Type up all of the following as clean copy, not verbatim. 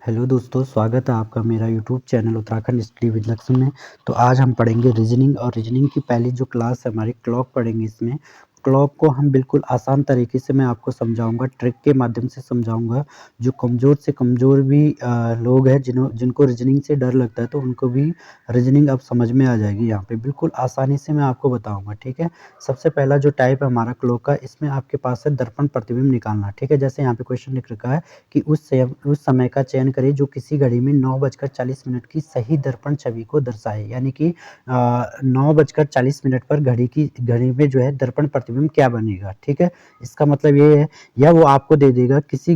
Hello दोस्तों, स्वागत है आपका मेरा YouTube channel Uttarakhand study with लक्ष्य में। तो आज हम पढ़ेंगे रीजनिंग और रीजनिंग की पहली जो क्लास है हमारी क्लॉक पढ़ेंगे। इसमें क्लॉक को हम बिल्कुल आसान तरीके से मैं आपको समझाऊंगा, ट्रिक के माध्यम से समझाऊंगा। जो कमज़ोर से कमज़ोर भी लोग हैं जिनको रीजनिंग से डर लगता है, तो उनको भी रीजनिंग अब समझ में आ जाएगी। यहाँ पे बिल्कुल आसानी से मैं आपको बताऊँगा, ठीक है। सबसे पहला जो टाइप है हमारा क्लॉक का, इसमें आपके पास है दर्पण प्रतिबिंब निकालना, ठीक है। जैसे यहाँ पे क्वेश्चन लिख रखा है कि उस समय का चयन करें जो किसी घड़ी में 9:40 की सही दर्पण छवि को दर्शाए। यानी कि 9:40 पर घड़ी में जो है दर्पण प्रतिबिंब क्या बनेगा, ठीक है। इसका मतलब ये है, या वो आपको दे देगा किसी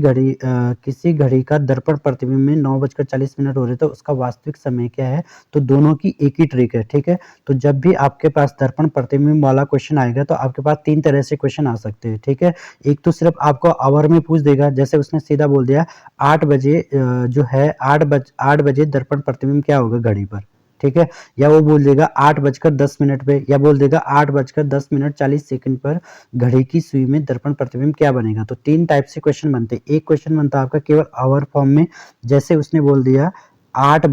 घड़ी का दर्पण प्रतिबिंब में 9:40 हो रहे तो उसका वास्तविक समय क्या है। तो दोनों की एक ही ट्रिक है, ठीक है। तो जब भी आपके पास दर्पण प्रतिबिंब वाला क्वेश्चन आएगा तो आपके पास 3 तरह से क्वेश्चन आ सकते हैं, ठीक है। एक तो सिर्फ आपको आवर में पूछ देगा, जैसे उसने सीधा बोल दिया 8 बजे जो है 8 बजे दर्पण प्रतिबिंब क्या होगा घड़ी पर, ठीक है। या वो बोल देगा 8:10 पे, या बोल देगा 8:10 पर घड़ी की सुई में दर्पण प्रतिबिंब क्या बनेगा। तो 3 टाइप से क्वेश्चन बनते हैं। एक क्वेश्चन बनता है आपका केवल आवर फॉर्म में, जैसे उसने बोल दिया 8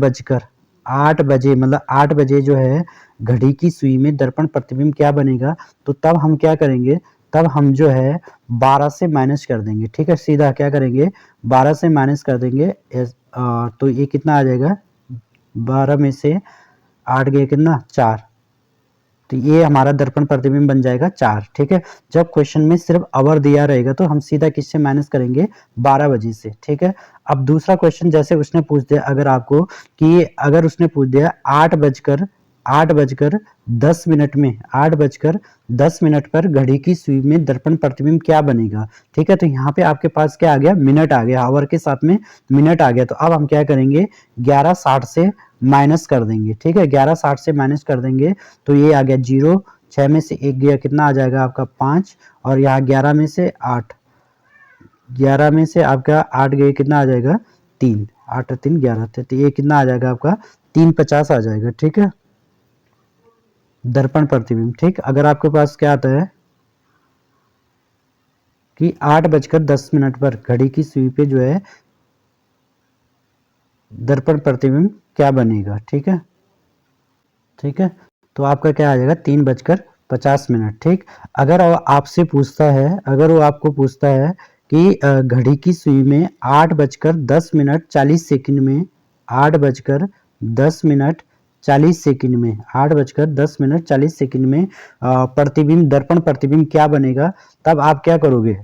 बजे, मतलब 8 बजे जो है घड़ी की सुई में दर्पण प्रतिबिंब क्या बनेगा। तो तब हम क्या करेंगे, तब हम जो है 12 से माइनस कर देंगे, ठीक है। सीधा क्या करेंगे, 12 से माइनस कर देंगे। तो ये कितना आ जाएगा, 12 में से 8 गए कितना 4, तो ये हमारा दर्पण प्रतिबिंब बन जाएगा 4, ठीक है। जब क्वेश्चन में सिर्फ आवर दिया रहेगा तो हम सीधा किससे माइनस करेंगे, 12 बजे से, ठीक है। अब दूसरा क्वेश्चन जैसे उसने पूछ दिया अगर आपको कि अगर उसने पूछ दिया 8:10 पर घड़ी की सुई में दर्पण प्रतिबिंब क्या बनेगा, ठीक है। तो यहाँ पे आपके पास क्या आ गया, मिनट आ गया, आवर के साथ में मिनट आ गया। तो अब हम क्या करेंगे, 11:60 से माइनस कर देंगे, ठीक है। 11:60 से माइनस कर देंगे तो ये आ गया 0, 6 में से 1 गया कितना आ जाएगा आपका 5, और यहाँ 11 में से 8, 11 में से आपका 8 गए कितना आ जाएगा 3, 8 और 3 11, तो ये कितना आ जाएगा आपका 350 आ जाएगा, ठीक है। दर्पण प्रतिबिंब, ठीक। अगर आपके पास क्या आता है कि 8:10 पर घड़ी की सुई पे जो है दर्पण प्रतिबिंब क्या बनेगा, ठीक है, ठीक है। तो आपका क्या आ जाएगा 3:50, ठीक। अगर आपसे पूछता है, अगर वो आपको पूछता है कि घड़ी की सुई में 8:10 में 8:10 में प्रतिबिंब दर्पण प्रतिबिंब क्या बनेगा, तब आप क्या करोगे,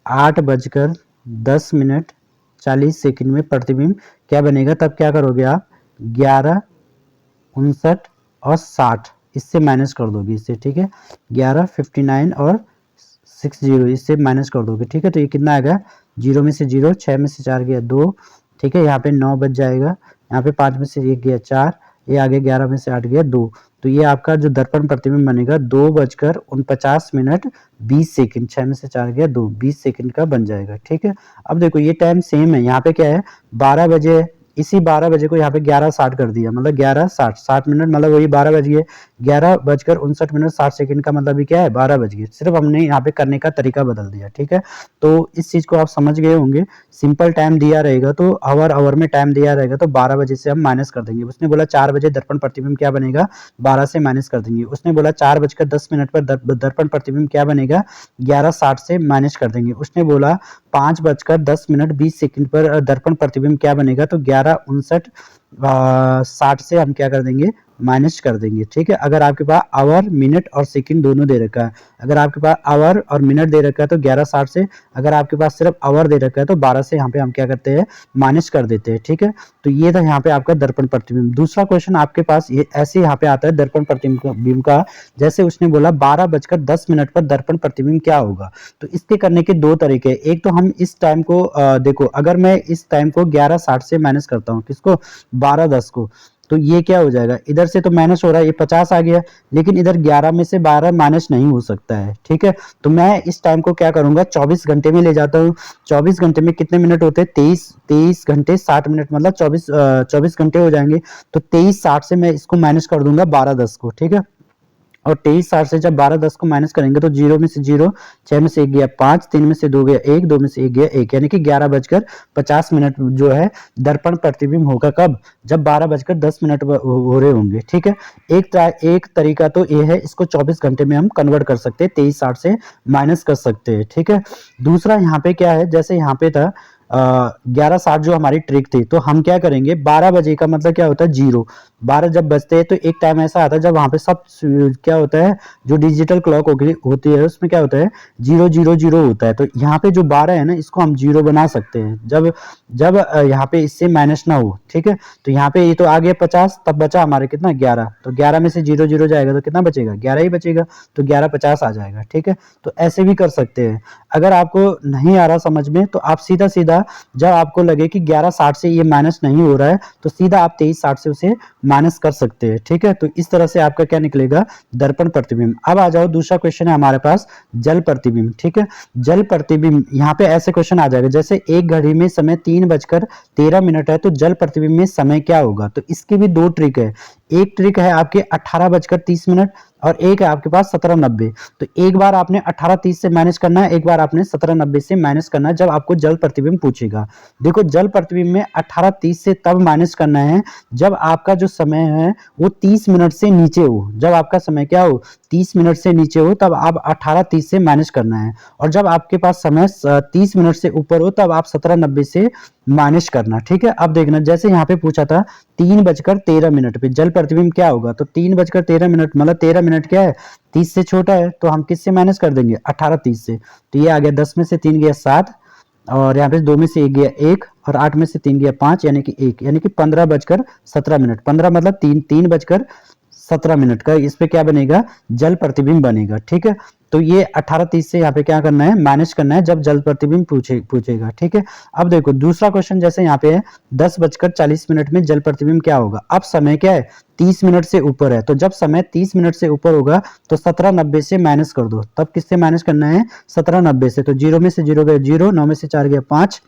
8:10 में प्रतिबिंब क्या बनेगा, तब क्या करोगे आप 11, 59 और 60 इससे माइनस कर दोगे इससे, ठीक है। 11, 59 और 60 इससे माइनस कर दोगे, ठीक है। तो ये कितना आएगा, 0 में से 0, 6 में से 4 गया 2, ठीक है। यहाँ पे 9 बच जाएगा, यहाँ पे 5 में से 1 गया 4, ये आगे 11 में से 8 गया 2। तो ये आपका जो दर्पण प्रतिबिंब बनेगा 2:49 6 में से 4 गया 2, 20 सेकंड का बन जाएगा, ठीक है। अब देखो ये टाइम सेम है, यहाँ पे क्या है 12 बजे है, इसी 12 बजे को यहाँ पे 11:60 कर दिया, मतलब 11:60, 60 मिनट मतलब वही 12 बज गए। 11:59 60 का मतलब भी क्या है 12 बज गए। सिर्फ हमने यहाँ पे करने का तरीका बदल दिया, ठीक है। तो इस चीज को आप समझ गए होंगे। सिंपल टाइम दिया रहेगा तो आवर में टाइम दिया रहेगा तो 12 बजे से हम माइनस कर देंगे। उसने बोला 4 बजे दर्पण प्रतिबिंब क्या बनेगा, 12 से माइनस कर देंगे। उसने बोला 4:10 पर दर्पण प्रतिबिंब क्या बनेगा, 11:60 से माइनस कर देंगे। उसने बोला 5:10 पर दर्पण प्रतिबिंब क्या बनेगा, तो 11:59 60 से हम क्या कर देंगे, माइनस कर देंगे, ठीक है। अगर आपके पास आवर, मिनट और सेकंड दोनों दे रखा है, अगर आपके पास आवर और मिनट दे रखा है तो 11:60 से, अगर आपके पास सिर्फ आवर दे रखा है तो 12 से यहाँ पे हम क्या करते हैं, माइनस कर देते हैं, ठीक है। तो ये था यहाँ पे आपका दर्पण प्रतिबिंब। दूसरा क्वेश्चन आपके पास ये ऐसे यहाँ पे आता है दर्पण प्रतिबिंब का, जैसे उसने बोला 12:10 पर दर्पण प्रतिबिंब क्या होगा। तो इसके करने के 2 तरीके हैं। एक तो हम इस टाइम को देखो, अगर मैं इस टाइम को 11:60 से माइनस करता हूँ, किसको, 12:10 को, तो ये क्या हो जाएगा, इधर से तो माइनस हो रहा है, ये 50 आ गया, लेकिन इधर 11 में से 12 माइनस नहीं हो सकता है, ठीक है। तो मैं इस टाइम को क्या करूंगा, 24 घंटे में ले जाता हूँ। 24 घंटे में कितने मिनट होते हैं, 23 घंटे 60 मिनट, मतलब 24 घंटे हो जाएंगे। तो 23:60 से मैं इसको माइनस कर दूंगा 12:10 को, ठीक है। और 23/60 से जब 12/10 को माइनस करेंगे तो 0 में से 0, 6 में से 1 गया 5, 3 में से 2 गया 1, 2 में से 1 गया 1, यानी कि 11:50 जो है दर्पण प्रतिबिंब होगा कब, जब 12:10 हो रहे होंगे। ठीक है, एक तरीका तो ये है, इसको 24 घंटे में हम कन्वर्ट कर सकते हैं, 23/60 से माइनस कर सकते हैं। ठीक है, दूसरा यहाँ पे क्या है, जैसे यहाँ पे था 11:60 जो हमारी ट्रिक थी, तो हम क्या करेंगे, 12 बजे का मतलब क्या होता है, 0, 12 जब बजते हैं तो एक टाइम ऐसा आता है जब वहां पे सब क्या होता है, जो डिजिटल क्लॉक होती है उसमें क्या होता है, 000 होता है। तो यहाँ पे जो 12 है ना, इसको हम 0 बना सकते हैं जब जब यहाँ पे इससे माइनस ना हो। ठीक है, तो यहाँ पे ये तो आ गया 50, तब बचा हमारे कितना 11, तो 11 में से 0 जाएगा तो कितना बचेगा, 11 ही बचेगा, तो 11:50 आ जाएगा। ठीक है, तो ऐसे भी कर सकते हैं। अगर आपको नहीं आ रहा समझ में, तो आप सीधा सीधा जब आपको लगे कि 11:60 से ये माइनस नहीं हो रहा है, तो सीधा आप 23:60 से उसे माइनस कर सकते हैं। ठीक है, तो इस तरह से आपका क्या निकलेगा, दर्पण प्रतिबिंब। अब आ जाओ, दूसरा क्वेश्चन है हमारे पास जल प्रतिबिंब। ठीक है, जल प्रतिबिंब, यहाँ पे ऐसे क्वेश्चन आ जाएगा, जैसे एक घड़ी में समय 3:13 है, तो जल प्रतिबिंब में समय क्या होगा। तो इसकी भी दो ट्रिक है, एक ट्रिक है आपके 18:30 और एक है आपके पास 17:90। तो एक बार आपने 18:30 से माइनस करना है, एक बार आपने 17:90 से माइनस करना है जब आपको जल प्रतिबिंब पूछेगा। देखो, जल प्रतिबिंब में 18:30 से तब माइनस करना है जब आपका जो समय है वो 30 मिनट से नीचे हो। जब आपका समय क्या हो, 30 मिनट से नीचे हो, तब आप 18:30 से माइनस करना है। और जब आपके पास समय 30 मिनट से ऊपर हो, तब आप 17:90 से माइनस करना। ठीक है, अब देखना, जैसे यहाँ पे पूछा था 3:13 पे जल प्रतिबिंब क्या होगा, तो 3:13 मतलब 13 मिनट क्या है, 30 से छोटा है, तो हम किससे माइनस कर देंगे, 18:30 से। तो ये आ गया 10 में से 3 गया 7, और यहाँ पे 2 में से 1 गया 1, और 8 में से 3 गया 5, यानी कि 1, यानी कि 15:17। 15 मतलब 3:17 का इस पे क्या बनेगा, जल प्रतिबिंब बनेगा। ठीक है, तो ये 18:30 से यहाँ पे क्या करना है, माइनस करना है जब जल प्रतिबिंब पूछेगा। ठीक है, अब देखो दूसरा क्वेश्चन, जैसे यहाँ पे है 10:40 में जल प्रतिबिंब क्या होगा। अब समय क्या है, 30 मिनट से ऊपर है, तो जब समय 30 मिनट से ऊपर होगा तो 17:90 से माइनस कर दो। तब किससे माइनस करना है, 17:90 से। तो 0 में से 0 गया 0, 9 में से 4 गया 5,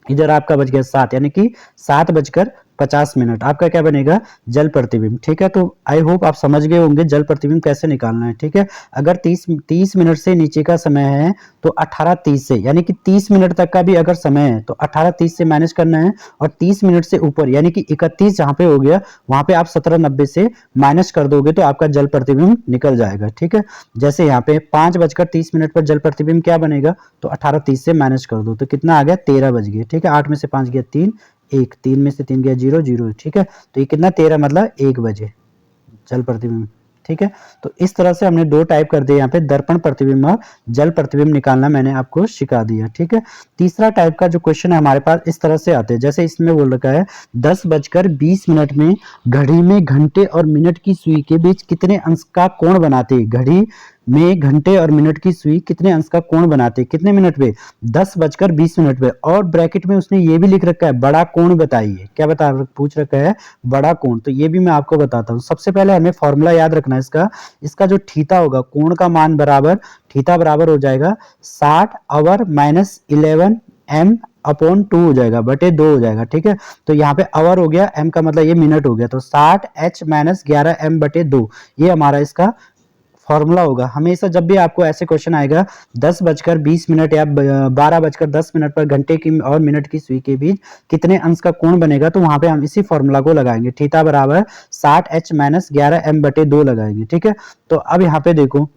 इधर आपका बच गया 7, यानी कि 7:50 आपका क्या बनेगा, जल प्रतिबिंब। ठीक है, तो आई होप आप समझ गए होंगे जल प्रतिबिंब कैसे निकालना है। ठीक है, अगर 30 मिनट से नीचे का समय है तो 18:30 से, यानी कि 30 मिनट तक का भी अगर समय है तो 18:30 से माइनस करना है, और 30 मिनट से ऊपर यानी कि 31 जहां पे हो गया, वहां पे आप 17:90 से माइनस कर दोगे तो आपका जल प्रतिबिंब निकल जाएगा। ठीक है, जैसे यहाँ पे 5:30 पर जल प्रतिबिंब क्या बनेगा, तो 18:30 से माइनस कर दो, तो कितना आ गया, 13 बज गए। ठीक है, 8 में से 5 गया 3, 1, 3 में से 3 गया 0, 0। ठीक है, तो ये कितना, 13 मतलब 1 बजे जल प्रतिबिंब। ठीक है, तो इस तरह से हमने दो टाइप कर दिए यहाँ पे, दर्पण प्रतिबिंब और जल प्रतिबिंब निकालना मैंने आपको सिखा दिया। ठीक है, तीसरा टाइप का जो क्वेश्चन है हमारे पास इस तरह से आते हैं, जैसे इसमें बोल रखा है 10:20 में घड़ी में घंटे और मिनट की सुई के बीच कितने अंश का कोण बनाते हैं। घड़ी में घंटे और मिनट की सुई कितने अंश का कोण बनाते हैं, कितने मिनट पे, 10:20 पे, और ब्रैकेट में उसने ये भी लिख रखा है बड़ा कोण बताइए। क्या पूछ रखा है, बड़ा कोण। तो ये भी मैं आपको बताता हूँ। सबसे पहले हमें फॉर्मूला याद रखना है इसका जो थीटा होगा, कोण का मान बराबर, थीटा बराबर हो जाएगा 60 आवर माइनस 11 m अपॉन 2 हो जाएगा, बटे 2 हो जाएगा। ठीक है, तो यहाँ पे आवर हो गया, m का मतलब ये मिनट हो गया, तो 60 h माइनस 11 m बटे 2, ये हमारा इसका फॉर्मूला होगा। हमेशा जब भी आपको ऐसे क्वेश्चन आएगा 10:20 या 12:10 पर घंटे की और मिनट की सुई के बीच कितने अंश का कोण बनेगा, तो वहां पे हम इसी फॉर्मूला को लगाएंगे, थीटा बराबर 60 h माइनस 11 m बटे 2 लगाएंगे। ठीक है, तो अब यहाँ पे देखो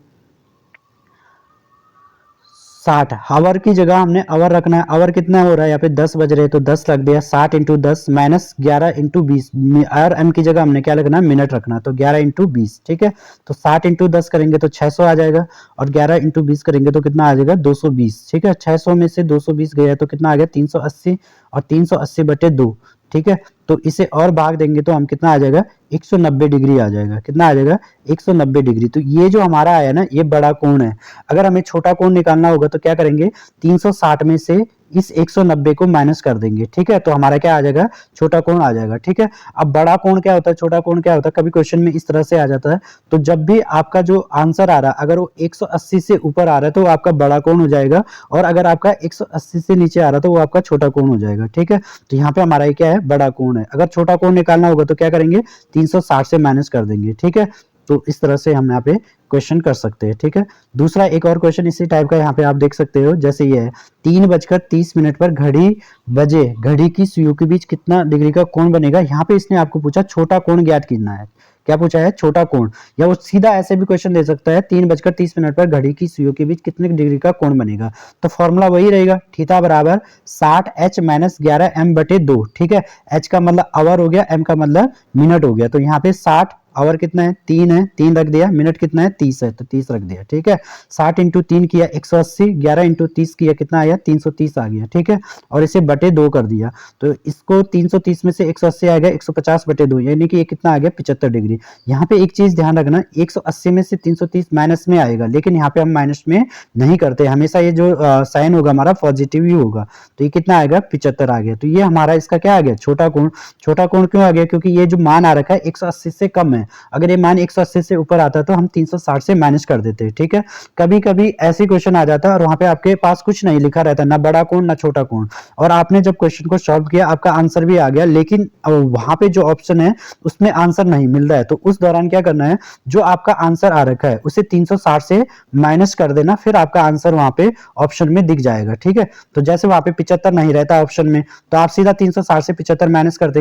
60 आवर की जगह हमने आवर रखना है। आवर कितना हो रहा है, यहाँ पे 10 बज रहे हैं तो 10 लग दिया, 60 इंटू 10 माइनस 11 इंटू 20, और एम की जगह हमने क्या रखना है, मिनट रखना है, तो 11 इंटू 20। ठीक है, तो 60 इंटू 10 करेंगे तो 600 आ जाएगा, और 11 इंटू 20 करेंगे तो कितना आ जाएगा, 220। ठीक है, 600 में से 220 गया तो कितना आ गया, 380, और 380 बटे 2। ठीक है, तो इसे और भाग देंगे तो हम कितना आ जाएगा, 190 डिग्री आ जाएगा। कितना आ जाएगा, 190 डिग्री। तो ये जो हमारा आया ना, ये बड़ा कोण है। अगर हमें छोटा कोण निकालना होगा तो क्या करेंगे, 360 में से इस 190 को माइनस कर देंगे। ठीक है, तो हमारा क्या आ जाएगा, छोटा कोण आ जाएगा। ठीक है, अब बड़ा कोण क्या होता है, छोटा कोण क्या होता है, कभी क्वेश्चन में इस तरह से आ जाता है। तो जब भी आपका जो आंसर आ रहा है अगर वो 180 से ऊपर आ रहा है तो वो आपका बड़ा कोण हो जाएगा, और अगर आपका 180 से नीचे आ रहा है तो वो आपका छोटा कोण हो जाएगा। ठीक है, तो यहाँ पे हमारा क्या है, बड़ा कोण है। अगर छोटा कोण निकालना होगा तो क्या करेंगे, 360 से माइनस कर देंगे। ठीक है, तो इस तरह से हम यहाँ पे क्वेश्चन कर सकते हैं, ठीक है। दूसरा एक और क्वेश्चन इसी टाइप का यहाँ पे आप देख सकते हो, जैसे ये है 3:30 पर घड़ी बजे घड़ी की सुइयों के बीच कितना डिग्री का कोण बनेगा। यहाँ पे इसने आपको पूछा छोटा कोण ज्ञात करना है। क्या पूछा है? छोटा कोण। या वो सीधा ऐसे भी क्वेश्चन दे सकता है 3:30 पर घड़ी की सुइयों के बीच कितने डिग्री का कोण बनेगा। तो फॉर्मूला वही रहेगा, थीटा बराबर 60h - 11m/2, ठीक है। h का मतलब आवर हो गया, m का मतलब मिनट हो गया। तो यहाँ पे 60 आवर कितना है? 3 है, 3 रख दिया। मिनट कितना है? 30 है, तो 30 रख दिया, ठीक है। 60 × 3 किया 180, 11 × 30 किया कितना आया? 330 आ गया, ठीक है। और इसे बटे 2 कर दिया, तो इसको 330 में से 180 आ गया 150/2, यानी कि ये कितना आ गया? 75 डिग्री। यहाँ पे एक चीज ध्यान रखना, 180 में से 330 माइनस में आएगा, लेकिन यहाँ पे हम माइनस में नहीं करते, हमेशा ये जो साइन होगा हमारा पॉजिटिव ही होगा। तो ये कितना आएगा? 75 आ गया। तो ये हमारा इसका क्या आ गया? छोटा कोण। छोटा कोण क्यों आ गया? क्योंकि ये जो मान आ रखा है 180 से कम है। अगर ये मान 180 से ऊपर आता तो हम 360 से माइनस कर देते, ठीक है। कभी कभी ऐसे क्वेश्चन आ जाता है और वहां पे आपके पास कुछ नहीं लिखा रहता, ना बड़ा कोण ना छोटा कोण, और आपने जब क्वेश्चन को सॉल्व किया आपका आंसर भी आ गया, लेकिन वहां पे जो ऑप्शन है उसमें आंसर नहीं मिल रहा है। तो उस दौरान क्या करना है, जो आपका आंसर आ रखा है उसे 360 से माइनस कर देना, फिर आपका आंसर वहां पे ऑप्शन में दिख जाएगा, ठीक है। तो जैसे वहां पे 75 नहीं रहता ऑप्शन में, तो आप सीधा 360 से 75 माइनस कर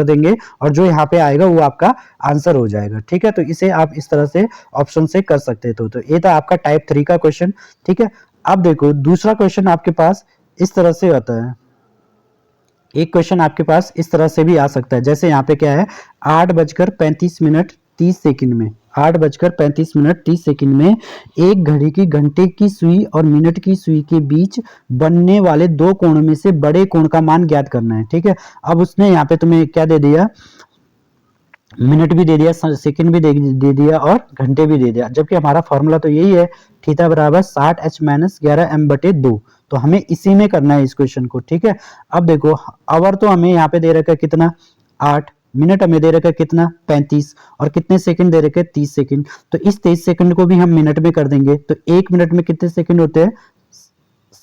देंगे और जो यहाँ पे आएगा वो आपका आंसर हो जाएगा, ठीक है। तो इसे आप इस तरह से ऑप्शन से कर सकते हो। तो ये था आपका टाइप 3 का क्वेश्चन, ठीक है। अब देखो दूसरा क्वेश्चन आपके पास इस तरह से आता है। एक क्वेश्चन आपके पास इस तरह से भी आ सकता है, जैसे यहाँ पे क्या है 8:35 में 8:35 में एक घड़ी की घंटे की सुई और मिनट की सुई के बीच बनने वाले दो कोणों में से बड़े कोण का मान ज्ञात करना है, ठीक है। अब उसने यहाँ पे तुम्हें क्या दे दिया? मिनट भी दे दिया, सेकंड भी दे दिया और घंटे भी दे दिया, जबकि हमारा फॉर्मूला तो यही है, थीटा बराबर 60h - 11m/2। तो हमें इसी में करना है इस क्वेश्चन को, ठीक है। अब देखो आवर तो हमें यहाँ पे दे रखा है कितना? 8। मिनट हमें दे रखा है कितना? 35। और कितने सेकंड दे रखे हैं? 30 सेकंड। तो इस 23 सेकंड को भी हम मिनट में कर देंगे, तो 1 मिनट में कितने सेकंड होते हैं?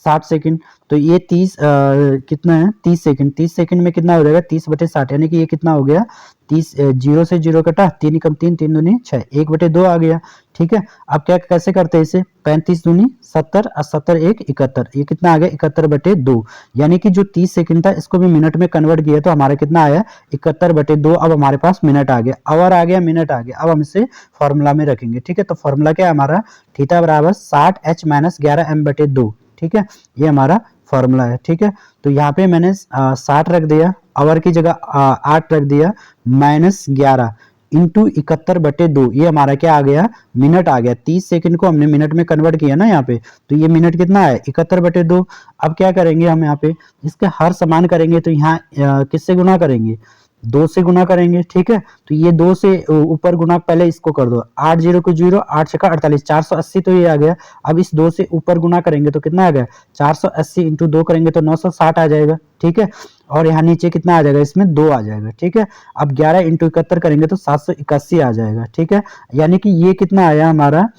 60 सेकंड। तो ये 30 कितना है? 30 सेकंड। 30 सेकंड में कितना हो जाएगा? 30/60, यानी कि ये कितना हो गया? 30 0 से 0 कटा, 3 कम 3, 3 दूनी 6, 1/2 आ गया, ठीक है। अब क्या कैसे करते हैं इसे? 35 दूनी 70 और 70 1 71, ये कितना आ गया? 71/2, यानी कि जो 30 सेकंड था इसको भी मिनट में कन्वर्ट किया तो हमारा कितना आया? 71/2। अब हमारे पास मिनट आ गया, आवर आ गया, मिनट आ गया। अब हम इसे फॉर्मूला में रखेंगे, ठीक है। तो फॉर्मूला क्या है हमारा? थीटा बराबर 60h - 11m/2, ठीक है। ये हमारा फॉर्मूला है, ठीक है। तो यहाँ पे मैंने 60 रख दिया, आवर की जगह 8 रख दिया, -11 इंटू 71/2, ये हमारा क्या आ गया? मिनट आ गया। 30 सेकंड को हमने मिनट में कन्वर्ट किया ना यहाँ पे, तो ये मिनट कितना है? 71/2। अब क्या करेंगे हम यहाँ पे? इसके हर समान करेंगे, तो यहाँ किससे गुना करेंगे? 2 से गुना करेंगे, ठीक है। तो ये 2 से ऊपर गुना, पहले इसको कर दो, 8 0 को 0, 8 छक्का 48, 480 तो ये आ गया। अब इस 2 से ऊपर गुना करेंगे तो कितना आ गया? 480 इंटू 2 करेंगे तो 960 आ जाएगा, ठीक है। और यहाँ नीचे कितना आ जाएगा? इसमें 2 आ जाएगा, ठीक है। अब 11 इंटू 71 करेंगे तो 781 आ जाएगा, ठीक है। यानी कि ये कितना आया हमारा?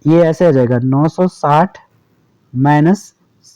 ये ऐसे आ जाएगा 960 माइनस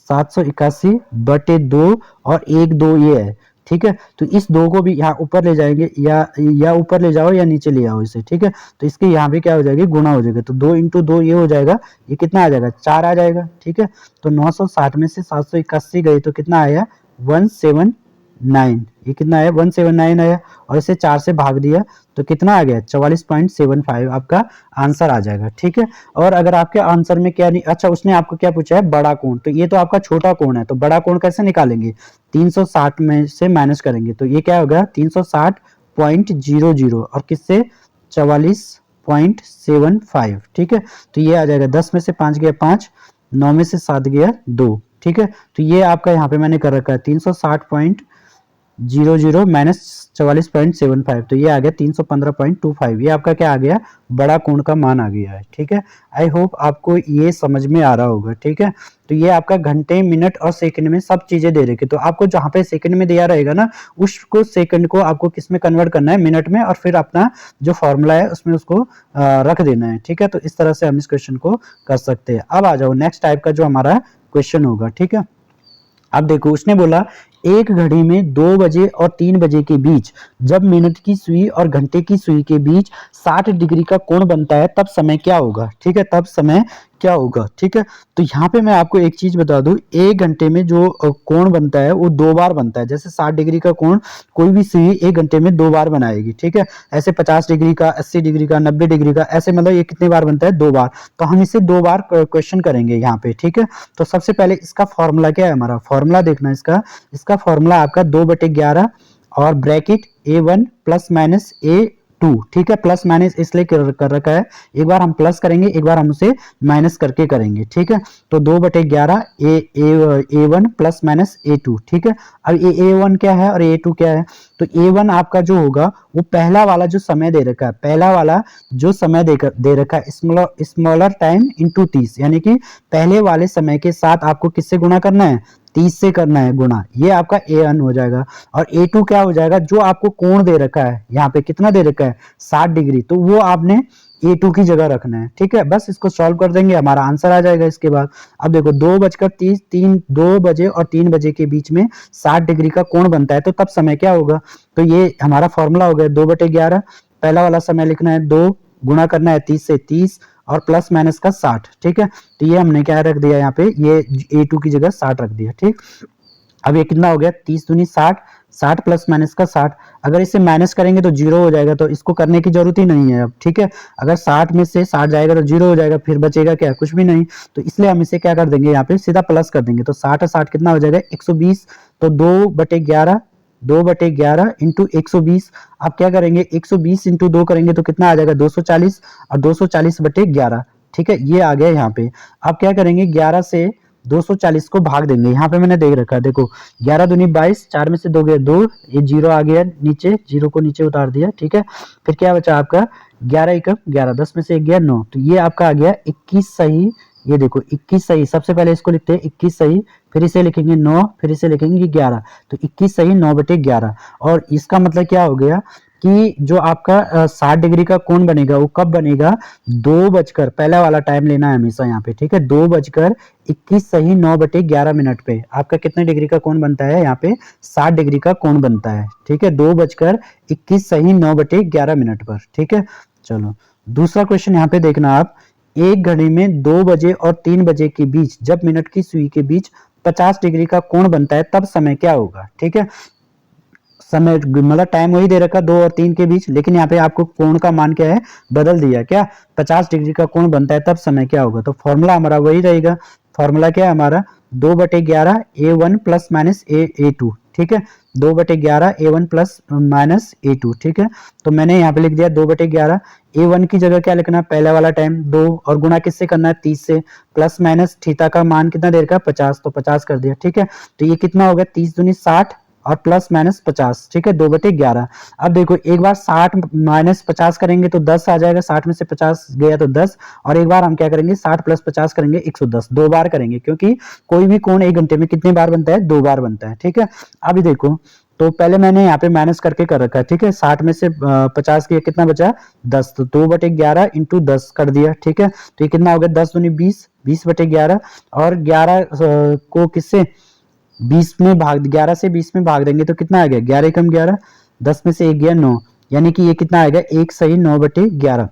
781/2 और 1 2 ये है, ठीक है। तो इस 2 को भी यहाँ ऊपर ले जाएंगे, या ऊपर ले जाओ या नीचे ले आओ इसे, ठीक है। तो इसके यहाँ भी क्या हो जाएगी? गुणा हो जाएगा, तो 2 इंटू 2 ये हो जाएगा, ये कितना आ जाएगा? 4 आ जाएगा, ठीक है। तो 960 में से 781 गई तो कितना आया? 179, ये कितना आया? 179 आया, और इसे 4 से भाग दिया तो कितना आ गया? 44.75 आपका आंसर आ जाएगा, ठीक है। और अगर आपके आंसर में क्या नहीं, अच्छा उसने आपको क्या पूछा है? बड़ा कोण। तो ये तो आपका छोटा कोण है, तो बड़ा कोण कैसे निकालेंगे? 360 में से माइनस करेंगे, तो ये क्या होगा? 360.00 और किससे? 44.75, ठीक है। तो ये आ जाएगा 10 में से 5 गया 5, 9 में से 7 गया 2, ठीक है। तो ये आपका यहाँ पे मैंने कर रखा है 360.00 माइनस 44.75, तो ये आ गया 315.25, ये आपका क्या आ गया? बड़ा कोण का मान आ गया है, ठीक है। आई होप आपको ये समझ में आ रहा होगा, ठीक है। तो ये आपका घंटे, मिनट और सेकंड में सब चीजें दे रखी, तो आपको जहां पे सेकंड में दिया रहेगा ना, उसको सेकंड को आपको किस में कन्वर्ट करना है? मिनट में, और फिर अपना जो फॉर्मूला है उसमें उसको रख देना है, ठीक है। तो इस तरह से हम इस क्वेश्चन को कर सकते हैं। अब आ जाओ नेक्स्ट टाइप का जो हमारा क्वेश्चन होगा, ठीक है। अब देखो उसने बोला एक घड़ी में 2 बजे और 3 बजे के बीच जब मिनट की सुई और घंटे की सुई के बीच 60 डिग्री का कोण बनता है तब समय क्या होगा। ठीक है, तब समय क्या होगा। ठीक है, तो यहाँ पे मैं आपको एक चीज बता दूं, एक घंटे में जो कोण बनता है वो 2 बार बनता है। जैसे 60 डिग्री का कोण कोई भी सुई एक घंटे में 2 बार बनाएगी। ठीक है, ऐसे 50 डिग्री का, 80 डिग्री का, 90 डिग्री का, ऐसे मतलब ये कितने बार बनता है, 2 बार। तो हम इसे 2 बार क्वेश्चन करेंगे यहाँ पे। ठीक है, तो सबसे पहले इसका फॉर्मूला क्या है, हमारा फॉर्मूला देखना इसका फॉर्मूला आपका 2/11 और bracket A1 plus minus A2। ठीक है, प्लस माइनस इसलिए कर रखा है, एक बार हम प्लस करेंगे, एक बार हम उसे माइनस करके करेंगे। ठीक है, तो 2/11 A1 प्लस माइनस A2। ठीक है, अब A1 क्या है और A2 क्या है। तो A1 आपका जो होगा वो पहला वाला जो समय दे रखा है, पहला वाला जो समय दे रखा है स्मॉलर टाइम इंटू 30, यानी कि पहले वाले समय के साथ आपको किससे गुणा करना है, 30 से करना है गुणा, ये आपका A1 हो जाएगा। और A2 क्या हो जाएगा, जो आपको कोण दे रखा है, यहाँ पे कितना दे रखा है 60 डिग्री, तो वो आपने A2 की जगह रखना है। ठीक है, बस इसको सॉल्व कर देंगे, हमारा आंसर आ जाएगा इसके बाद। अब देखो 2 बजे और 3 बजे के बीच में 60 डिग्री का कोण बनता है तो तब समय क्या होगा। तो ये हमारा फॉर्मूला हो गया 2/11, पहला वाला समय लिखना है 2, गुणा करना है 30 से 30 और प्लस माइनस का 60। ठीक है, तो ये हमने क्या रख दिया यहाँ पे, ये A2 की जगह 60 रख दिया। ठीक, अब ये कितना हो गया, 30 दूनी 60, 60 प्लस माइनस का 60। अगर इसे माइनस करेंगे तो 0 हो जाएगा, तो इसको करने की जरूरत ही नहीं है अब। ठीक है, अगर 60 में से 60 जाएगा तो 0 हो जाएगा, फिर बचेगा क्या, कुछ भी नहीं। तो इसलिए हम इसे क्या कर देंगे, यहाँ पे सीधा प्लस कर देंगे। तो 60 और 60 कितना हो जाएगा 120, तो 2/11 इंटू 120। आप क्या करेंगे, 120 इंटू 2 करेंगे तो कितना आ जाएगा 240, और 240/11। ठीक है, ये आ गया यहाँ पे। आप क्या करेंगे, 11 से 240 को भाग देंगे, यहाँ पे मैंने देख रखा है, देखो 11 दूनी 22, 4 में से 2 गए 2, ये 0 आ गया नीचे, 0 को नीचे उतार दिया। ठीक है, फिर क्या बचा आपका 11 एकम 11, 10 में से 1 गया 9, तो ये आपका आ गया 21 सही। ये देखो 21 सही, सबसे पहले इसको लिखते हैं 21 सही, फिर इसे लिखेंगे 9, फिर इसे लिखेंगे 11, तो 21 सही 9/11। और इसका मतलब क्या हो गया कि जो आपका 60 डिग्री का कोण बनेगा वो कब बनेगा, 2 बजकर, पहला वाला टाइम लेना है हमेशा यहाँ पे। ठीक है, 2:21 सही 9/11 मिनट पे आपका कितने डिग्री का कोण बनता है, यहाँ पे 60 डिग्री का कोण बनता है। ठीक है, 2:21 सही 9/11 मिनट पर। ठीक है, चलो दूसरा क्वेश्चन यहाँ पे देखना आप, एक घड़ी में 2 बजे और 3 बजे के बीच जब मिनट की सुई के बीच 50 डिग्री का कोण बनता है तब समय क्या होगा। ठीक है, समय मतलब टाइम वही दे रखा 2 और 3 के बीच, लेकिन यहाँ पे आपको कोण का मान क्या है, बदल दिया, क्या 50 डिग्री का कोण बनता है तब समय क्या होगा। तो फॉर्मूला हमारा वही रहेगा, फॉर्मूला क्या है हमारा 2/11 A1 प्लस माइनस A2। ठीक है, 2/11 A1 प्लस माइनस A2। ठीक है, तो मैंने यहाँ पे लिख दिया 2/11, A1 की जगह क्या लिखना है, पहला वाला टाइम 2 और गुणा किससे करना है 30 से, प्लस माइनस थीटा का मान कितना दे रखा है 50, तो 50 कर दिया। ठीक है, तो ये कितना हो गया 30 दूनी 60 और प्लस माइनस 50। ठीक है, 2/11। अब देखो एक बार 60 माइनस 50 करेंगे तो 10 आ जाएगा, 60 में से 50 गया तो 10, और एक बार हम क्या करेंगे 60 प्लस 50 करेंगे 110, 2 बार करेंगे, क्योंकि कोई भी कोण एक घंटे में कितनी बार बनता है, 2 बार बनता है। ठीक है, अभी देखो तो पहले मैंने यहाँ पे माइनस करके कर रखा है। ठीक है, 60 में से 50 किया कितना बचा 10, तो 2/11 इंटू 10 कर दिया। ठीक है, तो ये कितना हो गया 10 दूनी 20, 20/11, और 11 को किससे 20 में भाग, 11 से 20 में भाग देंगे तो कितना आ गया 11 एकम 11, 10 में से 1 गया 9, यानी कि ये कितना आएगा 1 सही 9/11।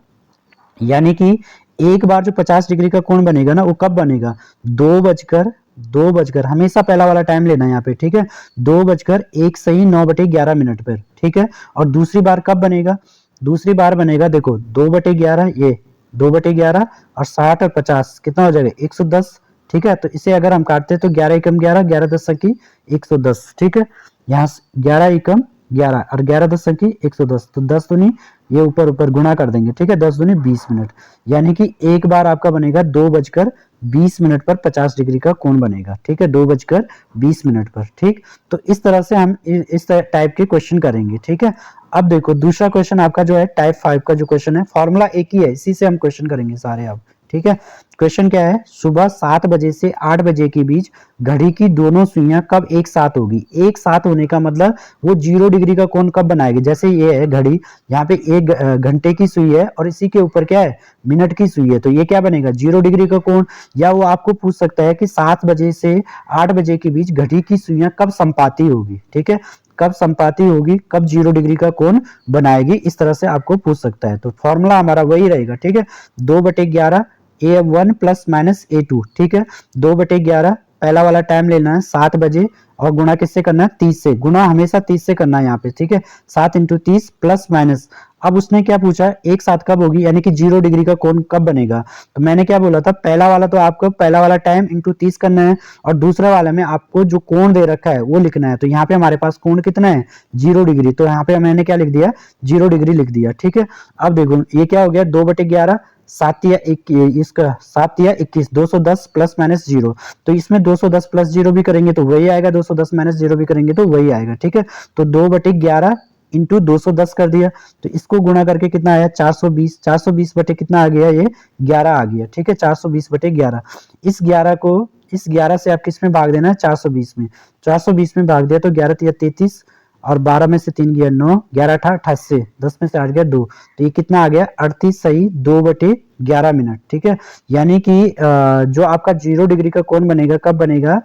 यानी कि एक बार जो 50 डिग्री का कोण बनेगा ना वो कब बनेगा, 2 बजकर हमेशा पहला वाला टाइम लेना है यहाँ पे। ठीक है, 2 बजकर 1 सही 9/11 मिनट पर। ठीक है, और दूसरी बार कब बनेगा, दूसरी बार बनेगा देखो 2/11, ये 2/11 और 60 और 50 कितना हो जाएगा 110। ठीक है, तो इसे अगर हम काटते हैं तो 11 एकम 11, 11 10 की 110। ठीक है, यहाँ 11 एकम 11 और 11 10 की 110, तो 10 दूनी ये ऊपर ऊपर गुणा कर देंगे। ठीक है, 10 दूनी 20 मिनट, यानी कि एक बार आपका बनेगा 2 बजकर 20 मिनट पर 50 डिग्री का कोण बनेगा। ठीक है, 2 बजकर 20 मिनट पर। ठीक, तो इस तरह से हम इस टाइप के क्वेश्चन करेंगे। ठीक है, अब देखो दूसरा क्वेश्चन आपका जो है टाइप 5 का जो क्वेश्चन है, फॉर्मूला एक ही है, इसी से हम क्वेश्चन करेंगे सारे। अब ठीक है। क्वेश्चन क्या है, सुबह 7 बजे से 8 बजे के बीच घड़ी की दोनों सुइयां कब एक साथ होगी। एक साथ होने का मतलब वो 0 डिग्री का कोण कब बनाएगी। जैसे ये है घड़ी, यहाँ पे एक घंटे की सुई है और इसी के ऊपर क्या है, मिनट की सुई है, तो ये क्या बनेगा, 0 डिग्री का कोण। या वो आपको पूछ सकता है कि 7 बजे से 8 बजे के बीच घड़ी की सुइयां कब संपाती होगी, ठीक है, कब संपाती होगी, कब 0 डिग्री का कोण बनाएगी, इस तरह से आपको पूछ सकता है। तो फॉर्मूला हमारा वही रहेगा, ठीक है, 2/11 A1 प्लस माइनस A2, ठीक है, 2/11 पहला वाला टाइम लेना है 7 बजे और गुणा किससे करना है, 30 से। गुणा हमेशा 30 से करना है यहाँ पे, ठीक है, 7 इंटू 30 प्लस माइनस। अब उसने क्या पूछा, एक साथ कब होगी, यानी कि 0 डिग्री का कोण कब बनेगा। तो मैंने क्या बोला था, पहला वाला तो आपको पहला वाला टाइम इंटू 30 करना है और दूसरा वाला में आपको जो कोण दे रखा है वो लिखना है। तो यहाँ पे हमारे पास कोण कितना है, 0 डिग्री, तो यहाँ पे मैंने क्या लिख दिया, 0 डिग्री लिख दिया, ठीक है। अब देखो ये क्या हो गया, 2/11 7 या 21 210 प्लस माइनस 0। तो इसमें 210 प्लस 0 भी करेंगे तो वही आएगा, 210 माइनस 0 भी करेंगे तो वही आएगा, ठीक है। तो 2/11 इंटू 210 कर दिया, तो इसको गुणा करके कितना आया, 420। 420 बटे कितना आ गया, ये 11 आ गया, ठीक है, 420/11। इस 11 को इस 11 से आप किस में भाग देना है, 420 में। 420 में भाग दिया तो 11 तिया 33 और 12 में से 3 गया 9, 11 अठा 88, 10 में से 8 गया 2, तो ये कितना आ गया 38 सही 2/11 मिनट, ठीक है। यानी कि जो आपका 0 डिग्री का कोण बनेगा कब बनेगा,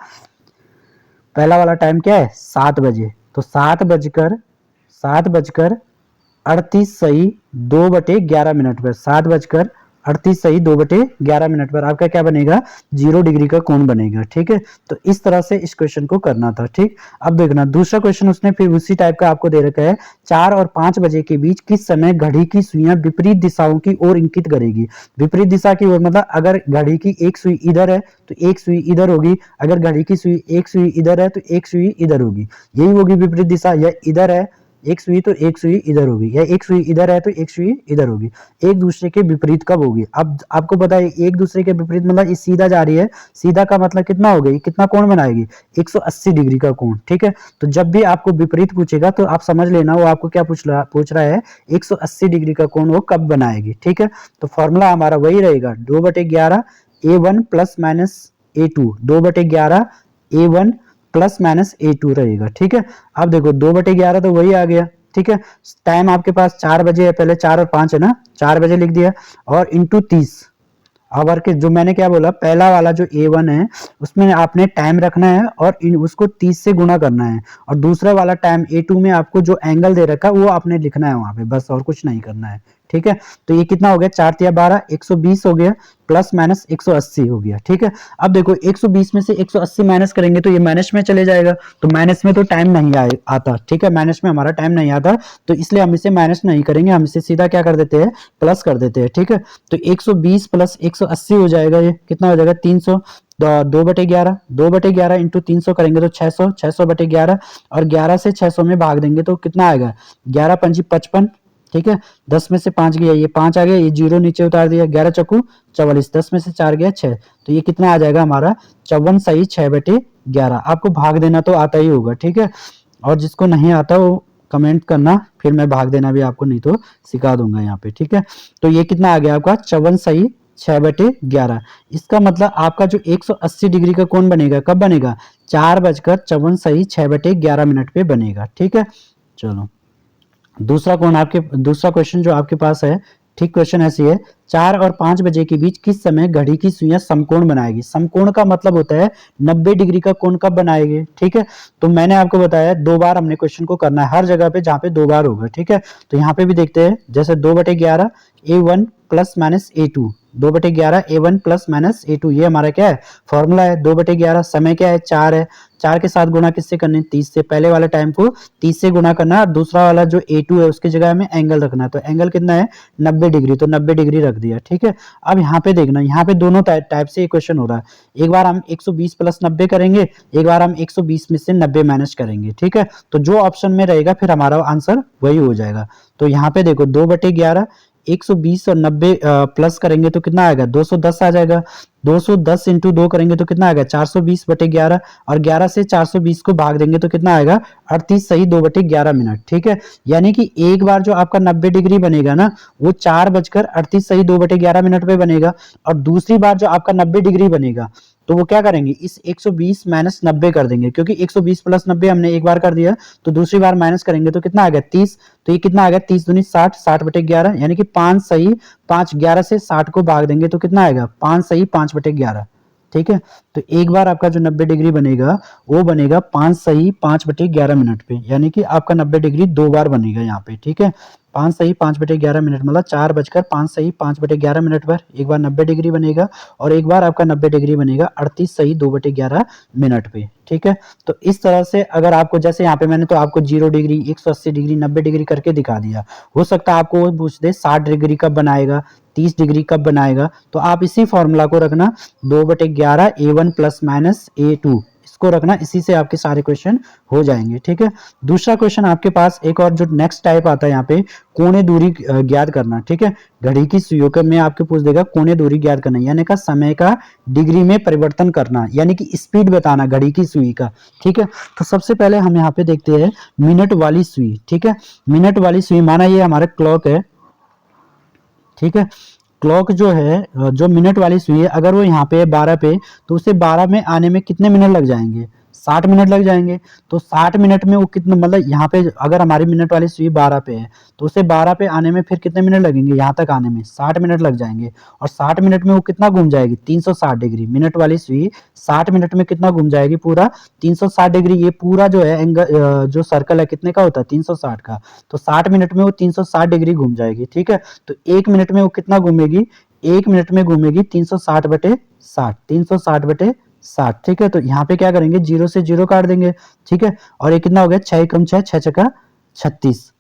पहला वाला टाइम क्या है 7 बजे, तो 7 बजकर 38 सही 2/11 मिनट पर, 7 बजकर 38 सही 2/11 मिनट पर आपका क्या बनेगा, 0 डिग्री का कोण बनेगा, ठीक है। तो इस तरह से इस क्वेश्चन को करना था, ठीक। अब देखना दूसरा क्वेश्चन, उसने फिर उसी टाइप का आपको दे रखा है, 4 और 5 बजे के बीच किस समय घड़ी की सुइयां विपरीत दिशाओं की ओर इंकित करेगी। विपरीत दिशा की ओर मतलब अगर घड़ी की एक सुई इधर है तो एक सुई इधर होगी, अगर घड़ी की सुई एक सुई इधर है तो एक सुई इधर होगी, यही होगी विपरीत दिशा। या इधर है एक सुई तो एक सुई इधर होगी, या एक सुई इधर है तो एक सुई इधर होगी। एक दूसरे के विपरीत कब होगी, अब आपको पता है एक दूसरे के विपरीत मतलब ये सीधा जा रही है, सीधा का मतलब कितना हो गई, कितना कोण बनाएगी, 180 डिग्री का कोण, ठीक है। तो जब भी आपको विपरीत पूछेगा तो आप समझ लेना वो आपको क्या पूछ रहा है, 180 डिग्री का कोण वो कब बनाएगी, ठीक है। तो फॉर्मूला हमारा वही रहेगा, 2/11 A1 plus minus A2, 2/11 A1 plus minus A2 रहेगा, ठीक है। अब देखो 2/11 तो वही आ गया, ठीक है। टाइम आपके पास 4 बजे है, पहले 4 और 5 है ना, 4 बजे लिख दिया और इंटू 30 आवर के, जो मैंने क्या बोला पहला वाला जो A1 है उसमें आपने टाइम रखना है और उसको 30 से गुणा करना है, और दूसरा वाला टाइम A2 में आपको जो एंगल दे रखा है वो आपने लिखना है वहां पे, बस और कुछ नहीं करना है, ठीक है। तो ये कितना हो गया, 4 तिया 12 120 हो गया प्लस माइनस 180 हो गया, ठीक है। अब देखो 120 में से 180 माइनस करेंगे तो ये माइनस में चले जाएगा, तो माइनस में तो टाइम नहीं आता, ठीक है, माइनस में हमारा टाइम नहीं आता, तो इसलिए हम इसे माइनस नहीं करेंगे, हम इसे सीधा क्या कर देते हैं, प्लस कर देते हैं, ठीक है। तो 120 प्लस 180 हो जाएगा, ये कितना हो जाएगा 300, 2/11 इंटू 300 करेंगे तो 600, 600/11 और 11 से 600 में भाग देंगे तो कितना आएगा, 11 पंजी 55, ठीक है। 10 में से 5 गया, ये 5 आ गया, ये 0 नीचे उतार दिया, 11 चौकू 44, 10 में से 4 गया 6, तो ये कितना आ जाएगा हमारा 54 सही 6/11। आपको भाग देना तो आता ही होगा, ठीक है, और जिसको नहीं आता वो कमेंट करना, फिर मैं भाग देना भी आपको नहीं तो सिखा दूंगा यहाँ पे, ठीक है। तो ये कितना आ गया आपका 54 सही 6/11। इसका मतलब आपका जो 180 डिग्री का कोण बनेगा कब बनेगा, 4 बजकर 54 सही 6/11 मिनट पे बनेगा, ठीक है। चलो दूसरा क्वेश्चन जो आपके पास है, ठीक, क्वेश्चन ऐसी है, 4 और 5 बजे के बीच किस समय घड़ी की सुइयां समकोण बनाएगी। समकोण का मतलब होता है 90 डिग्री का कोण कब बनाएगी, ठीक है। तो मैंने आपको बताया 2 बार हमने क्वेश्चन को करना है, हर जगह पे जहाँ पे 2 बार होगा, ठीक है। तो यहाँ पे भी देखते हैं, जैसे 2/11 A1 plus minus A2, 2/11 A1 plus minus A2, ये हमारा क्या है फॉर्मूला है। 2/11 समय क्या है 4 है, 4 के साथ गुणा किससे करने, 30 से, पहले वाला टाइम को 30 से गुणा करना और दूसरा वाला जो A2 है उसकी जगह में एंगल रखना है, तो एंगल कितना है 90 डिग्री, तो 90 डिग्री रख दिया, ठीक है। अब यहाँ पे देखना, यहाँ पे दोनों टाइप से क्वेश्चन हो रहा है, एक बार हम 120 प्लस 90 करेंगे, एक बार हम 120 में से 90 माइनस करेंगे, ठीक है। तो जो ऑप्शन में रहेगा फिर हमारा आंसर वही हो जाएगा। तो यहाँ पे देखो 2/11 120 और 90 प्लस करेंगे तो कितना आएगा, 210 आ जाएगा। 210 इंटू 2 करेंगे तो कितना आएगा, 420/11, और 11 से 420 को भाग देंगे तो कितना आएगा, 38 सही 2/11 मिनट। ठीक है, यानी कि एक बार जो आपका 90 डिग्री बनेगा ना, वो 4:38 सही 2/11 मिनट पे बनेगा, और दूसरी बार जो आपका 90 डिग्री बनेगा तो वो क्या करेंगे, इस 120 माइनस 90 कर देंगे, क्योंकि 120 प्लस 90 हमने एक बार कर दिया, तो दूसरी बार माइनस करेंगे तो कितना आ गया, 30। तो ये कितना आ गया, 30 दूनी 60, 60/11, यानी कि 5 सही 5, 11 से 60 को भाग देंगे तो कितना आएगा, 5 सही 5/11। ठीक है, तो एक बार आपका जो 90 डिग्री बनेगा वो बनेगा 5 सही 5/11 मिनट पे, यानी कि आपका 90 डिग्री 2 बार बनेगा यहाँ पे। ठीक है, 5 सही 5/11 मिनट, मतलब 4:05 सही 5/11 मिनट पर एक बार 90 डिग्री बनेगा, और एक बार आपका 90 डिग्री बनेगा 38 सही 2/11 मिनट पे। ठीक है, तो इस तरह से अगर आपको, जैसे यहाँ पे मैंने तो आपको 0 डिग्री, 180 डिग्री, 90 डिग्री करके दिखा दिया, हो सकता है आपको वो पूछ दे 60 डिग्री कब बनाएगा, 30 डिग्री कब बनाएगा, तो आप इसी फॉर्मूला को रखना, 2/11 A1 प्लस माइनस A2, इसको रखना, इसी से आपके सारे क्वेश्चन हो जाएंगे। ठीक है, दूसरा क्वेश्चन आपके पास एक और जो नेक्स्ट टाइप आता है यहाँ पे, कोणीय दूरी ज्ञात करना। ठीक है, घड़ी की सुइयों के में आपके पूछ देगा कोणीय दूरी ज्ञात करना, यानी का समय का डिग्री में परिवर्तन करना, यानी कि स्पीड बताना घड़ी की सुई का। ठीक है, तो सबसे पहले हम यहाँ पे देखते हैं मिनट वाली सुई। ठीक है, मिनट वाली सुई, माना ये हमारा क्लॉक है। ठीक है, क्लॉक जो है, जो मिनट वाली सुई है, अगर वो यहाँ पे 12 पे, तो उसे 12 में आने में कितने मिनट लग जाएंगे, 60 मिनट लग जाएंगे। तो 60 मिनट में वो कितने, मतलब यहाँ पे अगर हमारी मिनट वाली सुई 12 पे है, तो उसे 12 पे आने में फिर कितने मिनट लगेंगे, यहाँ तक आने में 60 मिनट लग जाएंगे। और 60 मिनट में वो कितना घूम जाएगी, 360 डिग्री। मिनट वाली सुई 60 मिनट में कितना घूम जाएगी, पूरा 360 डिग्री। ये पूरा जो है एंगल, जो सर्कल है, कितने का होता है, 360 का। तो 60 मिनट में वो 360 डिग्री घूम जाएगी। ठीक है, तो एक मिनट में वो कितना घूमेगी, एक मिनट में घूमेगी 360/60, 360/60। ठीक है, तो यहाँ पे क्या करेंगे, 0 से 0 काट देंगे। ठीक है, और ये कितना हो गया, 6 × 6, 6 × 36।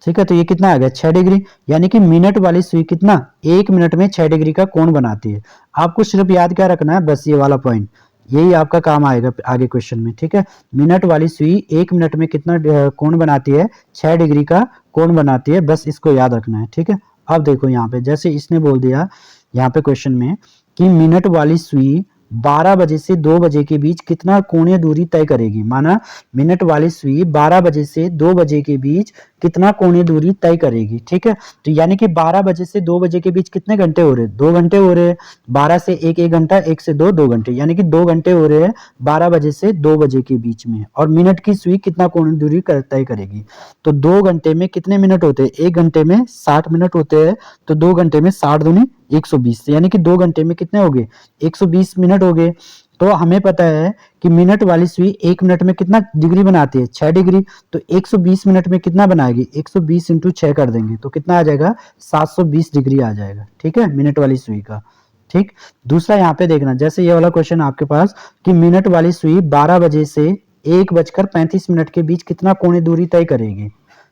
ठीक है, तो ये कितना आ गया, 6 डिग्री। यानी कि मिनट वाली सुई कितना, एक मिनट में 6 डिग्री का कोण बनाती है। आपको सिर्फ याद क्या रखना है, बस ये वाला पॉइंट, यही आपका काम आएगा आगे क्वेश्चन में। ठीक है, मिनट वाली सुई एक मिनट में कितना कोण बनाती है, 6 डिग्री का कोण बनाती है, बस इसको याद रखना है। ठीक है, अब देखो यहाँ पे, जैसे इसने बोल दिया यहाँ पे क्वेश्चन में कि मिनट वाली सुई 12 बजे से 2 बजे के बीच कितना कोणीय दूरी तय करेगी। माना मिनट वाली सुई 12 बजे से 2 बजे के बीच कितना कोणीय दूरी तय करेगी। ठीक है, तो यानी कि 12 बजे से 2 बजे के बीच कितने घंटे हो रहे हैं, 2 घंटे हो रहे हैं। 12 से 1 1 घंटा, 1 से 2 2 घंटे, यानी कि 2 घंटे हो रहे हैं 12 बजे से 2 बजे के बीच में। और मिनट की सुई कितना कोणीय दूरी तय करेगी, तो 2 घंटे में कितने मिनट होते हैं, 1 घंटे में 60 मिनट होते हैं, तो 2 घंटे में 60 दूनी 120, यानी कि 2 घंटे में कितने हो गए, 120 मिनट हो गए। तो हमें पता है कि मिनट वाली सुई 1 मिनट में कितना डिग्री बनाती है, 6 डिग्री। तो 120 मिनट में कितना बनाएगी, 120 × 6 कर देंगे तो कितना आ जाएगा, 720 डिग्री आ जाएगा। ठीक है, मिनट वाली सुई का। ठीक, दूसरा यहाँ पे देखना, जैसे ये वाला क्वेश्चन आपके पास कि मिनट वाली सुई 12 बजे से 1:35 के बीच कितना कोणीय दूरी तय करेगी।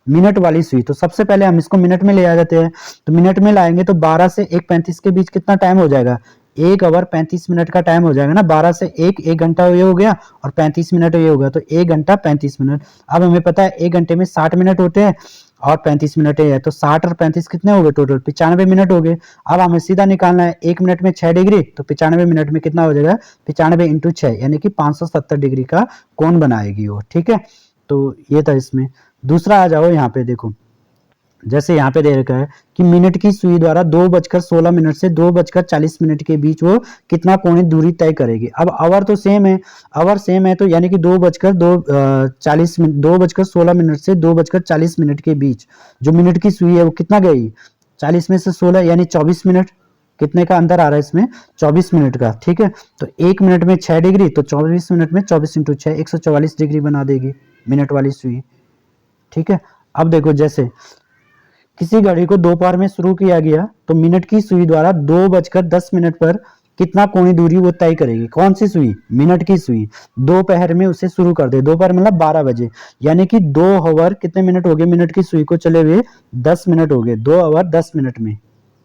मिनट वाली सुई, तो सबसे पहले हम इसको मिनट में ले आ जाते हैं। तो मिनट में लाएंगे तो 12 से 1:35 के बीच कितना टाइम हो जाएगा, 1 आवर 35 मिनट का टाइम हो जाएगा ना। 12 से 1 घंटा ये हो गया, और 35 मिनट ये हो गया, तो 1 घंटा 35 मिनट। अब हमें पता है 1 घंटे में 60 मिनट होते हैं और 35 मिनट है, तो 60 और 35 कितने हो गए, टोटल 95 मिनट हो गए। अब हमें सीधा निकालना है, 1 मिनट में 6 डिग्री, तो 95 मिनट में कितना हो जाएगा, 95 × 6, यानी कि 570 डिग्री का कोण बनाएगी वो। ठीक है, तो ये था इसमें। दूसरा आ जाओ यहाँ पे, देखो जैसे यहाँ पे दे रखा है कि मिनट की सुई द्वारा 2:16 से 2:40 के बीच वो कितना कोणीय दूरी तय करेगी। अब आवर तो सेम है, आवर सेम है, तो यानी कि 2:16 से 2:40 के बीच जो मिनट की सुई है वो कितना गई, 40 में से 16 यानी 24 मिनट। कितने का अंतर आ रहा है इसमें, 24 मिनट का। ठीक है, तो 1 मिनट में 6 डिग्री, तो 24 मिनट में 24 × 6, 144 डिग्री बना देगी मिनट वाली सुई। ठीक है, अब देखो जैसे किसी घड़ी को दोपहर में शुरू किया गया, तो मिनट की सुई द्वारा 2:10 पर कितना कोणीय दूरी वो तय करेगी। कौन सी सुई, मिनट की सुई। दोपहर में उसे शुरू कर दे, दोपहर मतलब 12 बजे, यानी कि 2 आवर कितने मिनट हो गए मिनट की सुई को चले हुए, 10 मिनट हो गए, 2 आवर 10 मिनट में।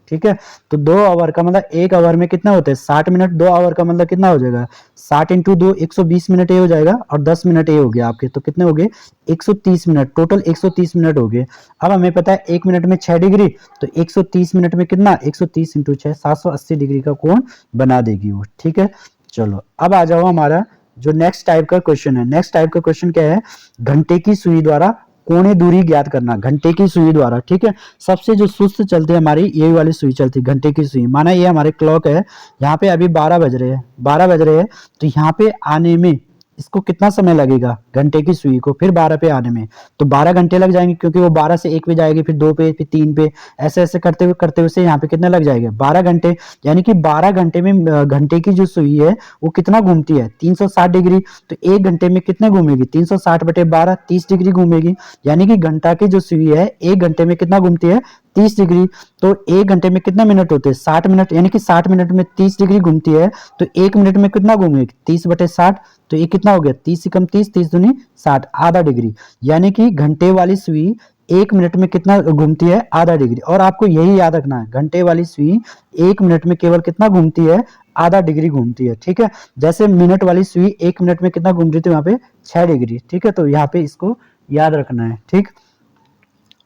ठीक है। तो 2 आवर का मतलब 1 आवर में कितना होता है 60 मिनट, 2 आवर का मतलब कितना हो जाएगा 60 इंटू 2 120 मिनट ये हो जाएगा, और 10 मिनट ये हो गया आपके, तो कितने हो गए 130 मिनट, टोटल 130 मिनट हो गए। अब हमें पता है 1 मिनट में 6 डिग्री, तो 130 मिनट में कितना 130 इंटू 6 780 डिग्री का कोण बना देगी वो, ठीक है। चलो अब आ जाओ हमारा जो नेक्स्ट टाइप का क्वेश्चन है। नेक्स्ट टाइप का क्वेश्चन क्या है, घंटे की सुई द्वारा कोणीय दूरी ज्ञात करना, घंटे की सुई द्वारा, ठीक है। सबसे जो सुस्त चलती है हमारी यही वाली सुई चलती है, घंटे की सुई। माना ये हमारे क्लॉक है, यहाँ पे अभी 12 बज रहे हैं, 12 बज रहे हैं, तो यहाँ पे आने में इसको कितना समय लगेगा घंटे की सुई को फिर 12 पे आने में, तो 12 घंटे लग जाएंगे, क्योंकि वो 12 से 1 पे जाएगी, फिर 2 पे, फिर 3 पे, ऐसे ऐसे करते हुए से यहाँ पे कितने लग जाएंगे 12 घंटे। यानी कि 12 घंटे में घंटे की जो सुई है वो कितना घूमती है 360 डिग्री। तो 1 घंटे में कितने घूमेगी 360 बटे 12 30 डिग्री घूमेगी। यानी कि घंटा की जो सुई है 1 घंटे में कितना घूमती है 30 डिग्री। तो 1 घंटे में कितने मिनट होते हैं 60 मिनट, यानी कि 60 मिनट में 30 डिग्री घूमती है, तो 1 मिनट में कितना घूमेगी 30 बटे 60, तो ये कितना हो गया 30 से कम 30, 30 दूनी 60, आधा डिग्री। यानी कि घंटे वाली सुई 1 मिनट में कितना घूमती है आधा डिग्री। और आपको यही याद रखना है, घंटे वाली सुई 1 मिनट में केवल कितना घूमती है आधा डिग्री घूमती है, ठीक है। जैसे मिनट वाली सुई 1 मिनट में कितना घूम रही थी वहां पे 6 डिग्री, ठीक है। तो यहाँ पे इसको याद रखना है, ठीक।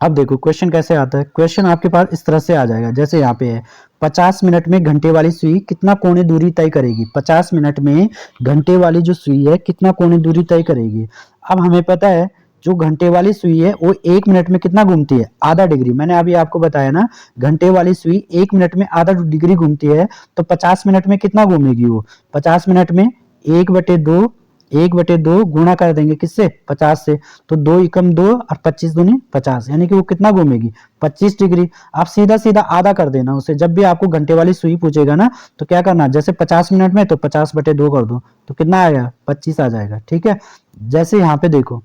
अब देखो क्वेश्चन कैसे आता है, क्वेश्चन आपके पास इस तरह से आ जाएगा, जैसे यहाँ पे है 50 मिनट में घंटे वाली सुई कितना कोणीय दूरी तय करेगी। 50 मिनट में घंटे वाली जो सुई है कितना कोणीय दूरी तय करेगी। अब हमें पता है जो घंटे वाली सुई है वो 1 मिनट में कितना घूमती है आधा डिग्री। मैंने अभी आपको बताया ना, घंटे वाली सुई 1 मिनट में आधा डिग्री घूमती है, तो 50 मिनट में कितना घूमेगी वो 50 मिनट में 1/2 गुणा कर देंगे किससे 50 से, तो 2 एकम 2 और 25 दूनी 50, यानी कि वो कितना घूमेगी 25 डिग्री। आप सीधा सीधा आधा कर देना उसे, जब भी आपको घंटे वाली सुई पूछेगा ना तो क्या करना, जैसे 50 मिनट में तो 50/2 कर दो, तो कितना आएगा 25 आ जाएगा, ठीक है। जैसे यहाँ पे देखो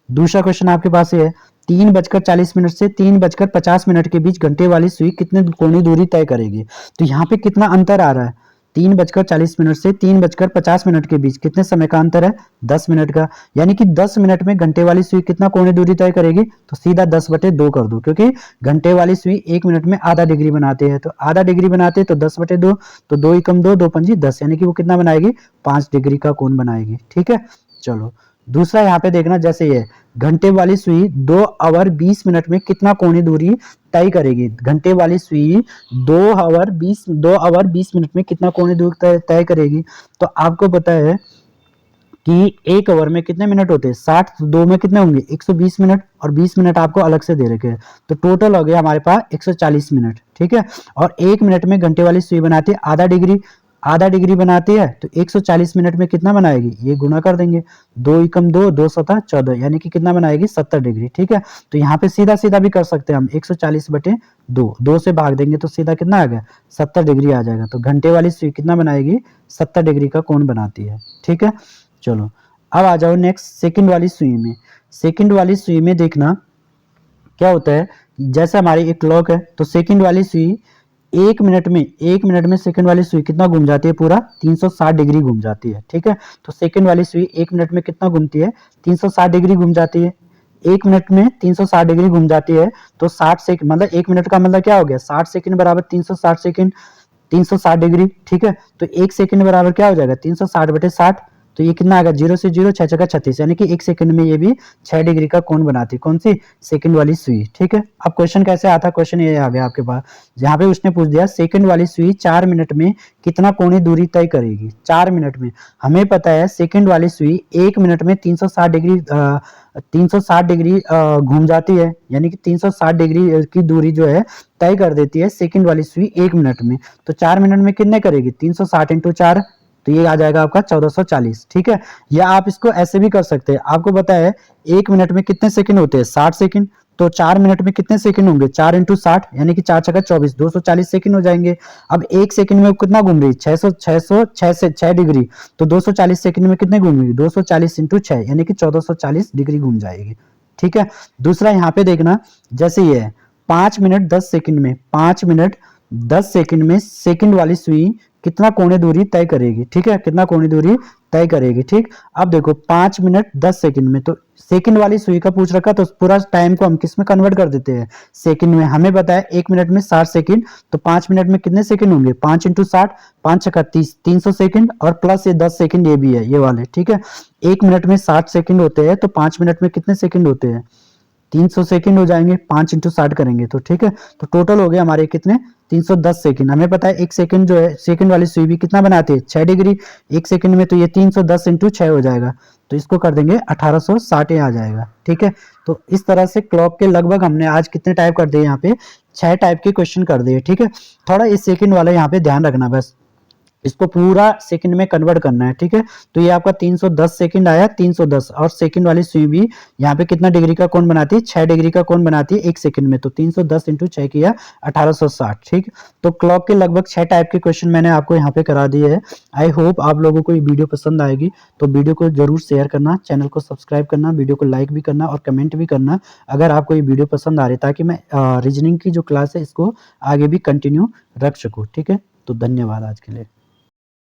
दूसरा क्वेश्चन आपके पास ये है 3:40 से 3:50 के बीच घंटे वाली सुई कितने कोणीय दूरी तय करेगी। तो यहाँ पे कितना अंतर आ रहा है 3:40 से 3:50 के बीच कितने समय का अंतर है 10 मिनट का। यानी कि 10 मिनट में घंटे वाली सुई कितना कोणीय दूरी तय करेगी, तो सीधा 10/2 कर दो, क्योंकि घंटे वाली सुई 1 मिनट में आधा डिग्री बनाते हैं, तो आधा डिग्री बनाते हैं तो 10/2, तो 2 एकम 2 2 पंजी 10, यानी कि वो कितना बनाएगी 5 डिग्री का कोण बनाएगी, ठीक है। चलो दूसरा यहाँ पे देखना, जैसे ये घंटे वाली सुई 2 आवर 20 मिनट में कितना कोणीय दूरी तय करेगी। घंटे वाली सुई 2 आवर 20 मिनट में कितना कोणीय दूरी तय करेगी। तो आपको पता है कि 1 आवर में कितने मिनट होते हैं 60, तो 2 में कितने होंगे 120 मिनट, और 20 मिनट आपको अलग से दे रखे हैं, तो टोटल हो गया हमारे पास 140 मिनट, ठीक है। और 1 मिनट में घंटे वाली सुई बनाती है आधा डिग्री बनाती है, तो 140 मिनट में कितना बनाएगी, ये गुणा कर देंगे 2 एकम 2 2 सतह 14, यानी कि कितना बनाएगी 70 डिग्री, ठीक है। तो यहाँ पे सीधा सीधा भी कर सकते हैं हम 140/2, 2 से भाग देंगे तो सीधा कितना आ गया 70 डिग्री आ जाएगा। तो घंटे वाली सुई कितना बनाएगी 70 डिग्री का कोण बनाती है, ठीक है। चलो अब आ जाओ नेक्स्ट सेकंड वाली सुई में। सेकंड वाली सुई में देखना क्या होता है, जैसे हमारी एक क्लॉक है, तो सेकंड वाली सुई 1 मिनट में सेकंड वाली सुई कितना घूम जाती है पूरा 360 डिग्री घूम जाती है, ठीक है। तो सेकंड वाली सुई 1 मिनट में कितना घूमती है 360 डिग्री घूम जाती है। 1 मिनट में 360 डिग्री घूम जाती है, तो 60 सेकंड मतलब 1 मिनट का मतलब क्या हो गया 60 सेकंड बराबर 360 सेकंड, 360 डिग्री, ठीक है। तो 1 सेकंड बराबर क्या हो जाएगा 360/60, तो ये कितना आएगा 0 से 0 6 छक्का 36, यानी कि 1 सेकंड में ये भी 6 डिग्री का कोण बनाती है, कौन सी सेकंड वाली सुई, ठीक है। अब क्वेश्चन कैसे आता है, क्वेश्चन ये आ गया आपके पास, जहां पे उसने पूछ दिया सेकंड वाली सुई 4 मिनट में कितना कोणीय दूरी तय करेगी। 4 मिनट में हमें पता है सेकंड वाली सुई 1 मिनट में 360 डिग्री घूम जाती है, यानी कि 360 डिग्री की दूरी जो है तय कर देती है सेकंड वाली सुई 1 मिनट में। तो 4 मिनट में कितने करेगी 360 इंटू 4, तो ये आ जाएगा आपका 1440, ठीक है। या आप इसको ऐसे भी कर सकते हैं, आपको पता है 1 मिनट में कितने सेकंड होते हैं 60 सेकंड, तो 4 मिनट में कितने सेकंड होंगे 4 इंटू 60, यानी कि 4 छक्का 24 240 सेकंड हो जाएंगे। अब 1 सेकंड में कितना घूम रही है 6 डिग्री, तो 240 सेकंड में कितने घूमेगी 240 इंटू 6, यानी कि 1440 डिग्री घूम जाएगी, ठीक है। दूसरा यहाँ पे देखना, जैसे ये है 5 मिनट 10 सेकंड में 5 मिनट 10 सेकंड में सेकंड वाली सुई कितना कोणीय दूरी तय करेगी, ठीक है, कितना कोणीय दूरी तय करेगी, ठीक। अब देखो 5 मिनट 10 सेकंड में, तो सेकंड वाली सुई का पूछ रखा, तो पूरा टाइम को हम किस में कन्वर्ट कर देते हैं, सेकंड में। हमें बताया 1 मिनट में 60 सेकंड, तो 5 मिनट में कितने सेकंड होंगे, 5 इंटू 60, 5 छक्का 30, 300 सेकंड, और प्लस ये 10 सेकंड ये भी है, ये वाले, ठीक है। 1 मिनट में 60 सेकंड होते हैं, तो 5 मिनट में कितने सेकंड होते हैं, 300 सेकंड हो जाएंगे, 5 इंटू 60 करेंगे तो, ठीक है। तो टोटल हो गए हमारे कितने, 310 सेकंड। हमें पता है 1 सेकंड जो है, सेकंड वाली सुई भी कितना बनाती है, 6 डिग्री 1 सेकंड में, तो ये 310 इंटू 6 हो जाएगा, तो इसको कर देंगे 1860 आ जाएगा, ठीक है। तो इस तरह से क्लॉक के लगभग हमने आज कितने टाइप कर दिए, यहाँ पे 6 टाइप के क्वेश्चन कर दिए, ठीक है। थोड़ा इस सेकंड वाला यहाँ पे ध्यान रखना, बस इसको पूरा सेकंड में कन्वर्ट करना है, ठीक है। तो ये आपका 310 सेकंड आया, 310, और सेकंड वाली सुई भी यहाँ पे कितना डिग्री का कोण बनाती है, 6 डिग्री का कोण बनाती है 1 सेकंड में, तो 310 इंटू 6 किया 1860, ठीक। तो क्लॉक के लगभग 6 टाइप के क्वेश्चन मैंने आपको यहाँ पे करा दिए हैं। आई होप आप लोगों को ये वीडियो पसंद आएगी, तो वीडियो को जरूर शेयर करना, चैनल को सब्सक्राइब करना, वीडियो को लाइक भी करना और कमेंट भी करना अगर आपको ये वीडियो पसंद आ रही है, ताकि मैं रीजनिंग की जो क्लास है इसको आगे भी कंटिन्यू रख सकूँ, ठीक है। तो धन्यवाद आज के लिए।